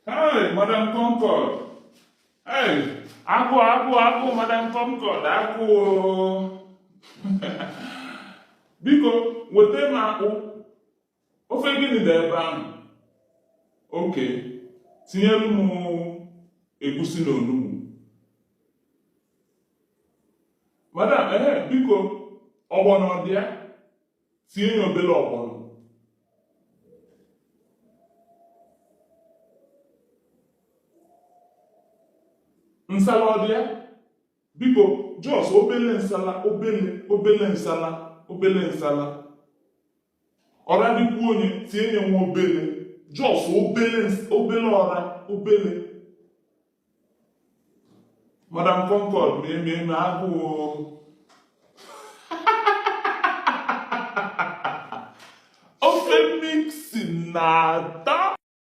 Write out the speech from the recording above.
Hey, Madam Concord. Hey, agụ, Madam Concord, agụ. Biko, weta m akpụ. Ofe gịnị dị ebe ahụ? Oke, tinyelu m egusi na onugbu. Madam, biko, ọgbọnọ dị ya? Tinye ya obele ọgbọnọ. Nsala ọ dị ya? Biko, jos obele nsala, obele nsala. Ọra dịkwa onye tinye ya nwa obele. Jos obele ọra, obele. Madam Concord, mee agụụ. Ofe mixing na-ata